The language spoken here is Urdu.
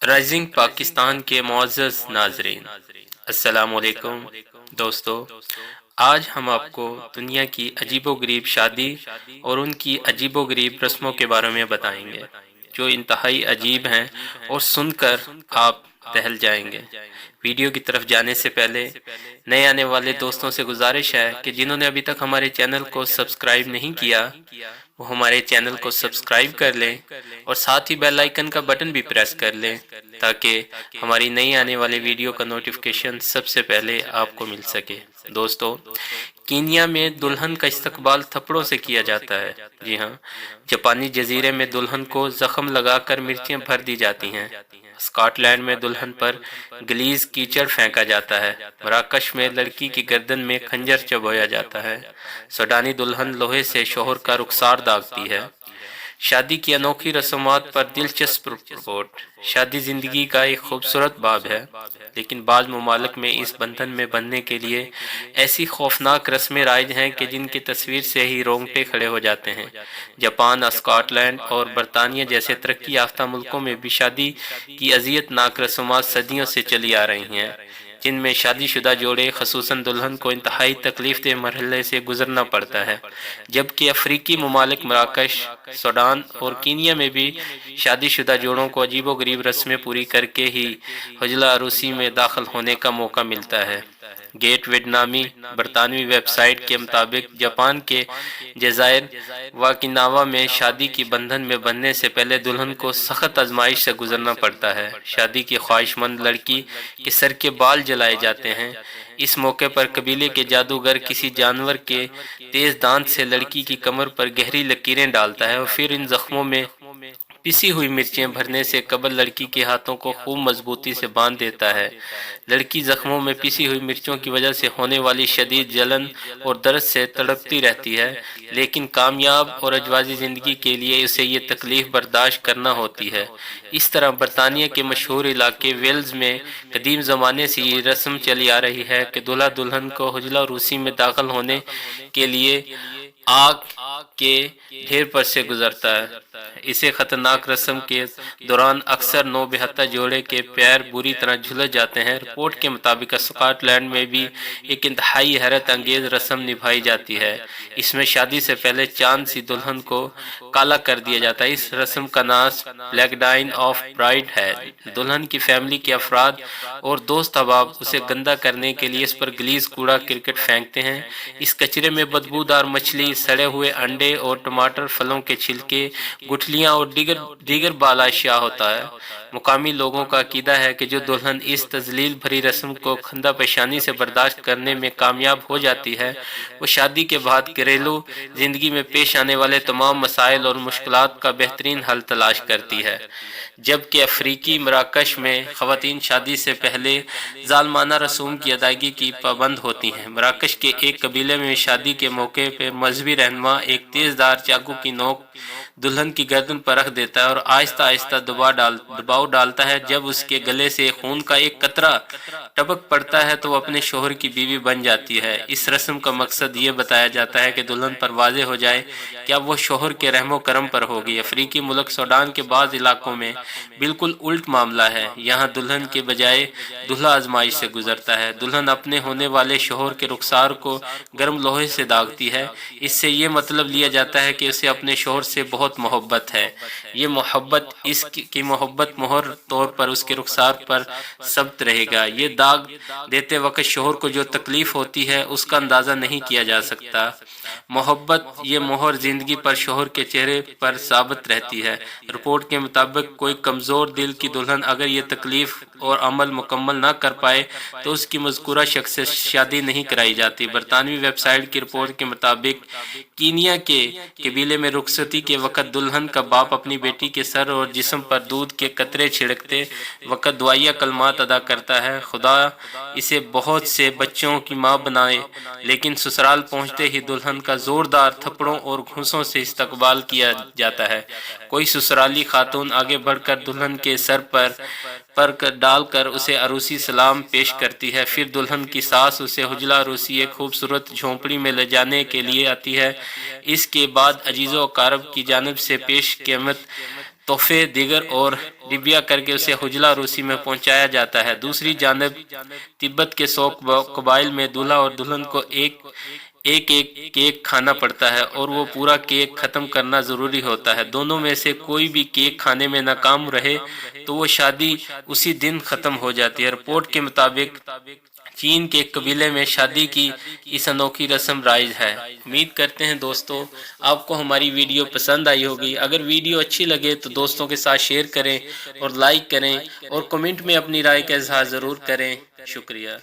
رائزنگ پاکستان کے معزز ناظرین، السلام علیکم دوستو۔ آج ہم آپ کو دنیا کی عجیب و غریب شادی اور ان کی عجیب و غریب رسموں کے بارے میں بتائیں گے جو انتہائی عجیب ہیں اور سن کر آپ دہل جائیں گے۔ ویڈیو کی طرف جانے سے پہلے نئے آنے والے دوستوں سے گزارش ہے کہ جنہوں نے ابھی تک ہمارے چینل کو سبسکرائب نہیں کیا وہ ہمارے چینل کو سبسکرائب کر لیں اور ساتھ ہی بیل آئیکن کا بٹن بھی پریس کر لیں تاکہ ہماری نئی آنے والے ویڈیو کا نوٹیفیکیشن سب سے پہلے آپ کو مل سکے۔ دوستو، کینیا میں دلہن کا استقبال تھپڑوں سے کیا جاتا ہے۔ جی ہاں، جاپانی جزیرے میں دلہن کو زخم لگا کر مرچیں بھر دی جاتی ہیں۔ اسکاٹ لینڈ میں دلہن پر گلیز کیچڑ پھینکا جاتا ہے۔ مراکش میں لڑکی کی گردن میں خنجر چبویا جاتا ہے۔ سوڈانی دلہن لوہے سے شوہر کا رخسار داغتی ہے۔ شادی کی انوکھی رسومات پر دلچسپ رپورٹ۔ شادی زندگی کا ایک خوبصورت باب ہے، لیکن بعض ممالک میں اس بندھن میں بندھنے کے لیے ایسی خوفناک رسمیں رائج ہیں کہ جن کی تصویر سے ہی رونگٹے کھڑے ہو جاتے ہیں۔ جاپان، اسکاٹ لینڈ اور برطانیہ جیسے ترقی یافتہ ملکوں میں بھی شادی کی اذیت ناک رسومات صدیوں سے چلی آ رہی ہیں، جن میں شادی شدہ جوڑے خصوصاً دلہن کو انتہائی تکلیف دہ مرحلے سے گزرنا پڑتا ہے، جبکہ افریقی ممالک مراکش، سوڈان اور کینیا میں بھی شادی شدہ جوڑوں کو عجیب و غریب رسمیں پوری کر کے ہی حجلہ عروسی میں داخل ہونے کا موقع ملتا ہے۔ گیٹ ویڈ نامی برطانوی ویب سائٹ کے مطابق جاپان کے جزائر واکیناوا میں شادی کی بندھن میں بندھنے سے پہلے دلہن کو سخت آزمائش سے گزرنا پڑتا ہے۔ شادی کی خواہش مند لڑکی کے سر کے بال جلائے جاتے ہیں۔ اس موقع پر قبیلے کے جادوگر کسی جانور کے تیز دانت سے لڑکی کی کمر پر گہری لکیریں ڈالتا ہے اور پھر ان زخموں میں پسی ہوئی مرچیں بھرنے سے قبل لڑکی کے ہاتھوں کو خوب مضبوطی سے باندھ دیتا ہے۔ لڑکی زخموں میں پسی ہوئی مرچوں کی وجہ سے ہونے والی شدید جلن اور درد سے تڑپتی رہتی ہے، لیکن کامیاب اور اجوازی زندگی کے لیے اسے یہ تکلیف برداشت کرنا ہوتی ہے۔ اس طرح برطانیہ کے مشہور علاقے ویلز میں قدیم زمانے سے یہ رسم چلی آ رہی ہے کہ دلہا دلہن کو حجلہ عروسی میں داخل ہونے کے لیے آگ کے ڈھیر پر سے گزرتا ہے۔ اسے خطرناک رسم کے دوران اکثر نوبہتہ جوڑے کے پیر بری طرح جھلس جاتے ہیں۔ رپورٹ کے مطابق اسکاٹ لینڈ میں بھی ایک انتہائی حیرت انگیز رسم نبھائی جاتی ہے۔ اس میں شادی سے پہلے چاند سی دلہن کو کالا کر دیا جاتا ہے۔ اس رسم کا نام بلیک ڈائن آف برائڈ ہے۔ دلہن کی فیملی کے افراد اور دوست احباب اسے گندا کرنے کے لیے اس پر گلیز کوڑا کرکٹ پھینکتے ہیں۔ اس کچرے میں بدبودار مچھلی، سڑے ہوئے انڈے اور ٹماٹر، پھلوں کے چھلکے، گٹھلیاں اور دیگر بالا اشیاء ہوتا ہے۔ مقامی لوگوں کا عقیدہ ہے کہ جو دلہن اس تذلیل بھری رسم کو خندہ پیشانی سے برداشت کرنے میں کامیاب ہو جاتی ہے، وہ شادی کے بعد گھریلو زندگی میں پیش آنے والے تمام مسائل اور مشکلات کا بہترین حل تلاش کرتی ہے۔ جبکہ افریقی مراکش میں خواتین شادی سے پہلے ظالمانہ رسوم کی ادائیگی کی پابند ہوتی ہیں۔ مراکش کے ایک قبیلے میں شادی کے موقع پہ مذہبی رہنما ایک تیز دھار چاقو کی نوک دلہن کی گردن پر رکھ دیتا ہے اور آہستہ آہستہ دباؤ ڈالتا ہے۔ جب اس کے گلے سے خون کا ایک قطرہ ٹپک پڑتا ہے تو وہ اپنے شوہر کی بیوی بن جاتی ہے۔ اس رسم کا مقصد یہ بتایا جاتا ہے کہ دلہن پر واضح ہو جائے کہ اب وہ شوہر کے رحم و کرم پر ہوگی۔ افریقی ملک سوڈان کے بعض علاقوں میں بالکل الٹ معاملہ ہے۔ یہاں دلہن کے بجائے دلہا آزمائش سے گزرتا ہے۔ دلہن اپنے ہونے والے شوہر کے رخسار کو گرم لوہے سے داغتی ہے۔ اس سے یہ مطلب لیا جاتا ہے کہ اسے اپنے شوہر سے بہت محبت ہے۔ یہ محبت اس کی محبت مہر طور پر اس کے رخسار پر ثبت رہے گا۔ یہ داغ دیتے وقت شوہر کو جو تکلیف ہوتی ہے اس کا اندازہ نہیں کیا جا سکتا۔ محبت یہ مہر زندگی پر شوہر کے چہرے پر ثابت رہتی ہے۔ رپورٹ کے مطابق کوئی کمزور دل کی دلہن اگر یہ تکلیف اور عمل مکمل نہ کر پائے تو اس کی مذکورہ شخص سے شادی نہیں کرائی جاتی۔ برطانوی ویب سائٹ کی رپورٹ کے مطابق کینیا کے قبیلے میں رخصتی کے وقت دلہن کا باپ اپنی بیٹی کے سر اور جسم پر دودھ کے قطرے چھڑکتے وقت دعائیہ کلمات ادا کرتا ہے: خدا اسے بہت سے بچوں کی ماں بنائے۔ لیکن سسرال پہنچتے ہی دلہن کا زوردار تھپڑوں اور گھونسوں سے استقبال کیا جاتا ہے۔ کوئی سسرالی خاتون آگے بڑھ کر دلہن کے سر پر ڈال کر اسے عروسی سلام پیش کرتی ہے۔ پھر دلہن کی ساس اسے حجلہ عروسی ایک خوبصورت جھونپڑی میں لے جانے کے لیے آتی ہے۔ اس کے بعد عزیز و اقارب کی جانب سے پیش قیمت تحفے دیگر اور ڈبیا کر کے اسے حجلہ روسی میں پہنچایا جاتا ہے۔ دوسری جانب تبت کے 100 قبائل میں دولہا اور دلہن کو ایک کیک کھانا پڑتا ہے اور وہ پورا کیک ختم کرنا ضروری ہوتا ہے۔ دونوں میں سے کوئی بھی کیک کھانے میں ناکام رہے تو وہ شادی اسی دن ختم ہو جاتی ہے۔ رپورٹ کے مطابق چین کے ایک قبیلے میں شادی کی اس انوکھی رسم رائج ہے۔ امید کرتے ہیں دوستو آپ کو ہماری ویڈیو پسند آئی ہوگی۔ اگر ویڈیو اچھی لگے تو دوستوں کے ساتھ شیئر کریں اور لائک کریں اور کمنٹ میں اپنی رائے کا اظہار ضرور کریں۔ شکریہ۔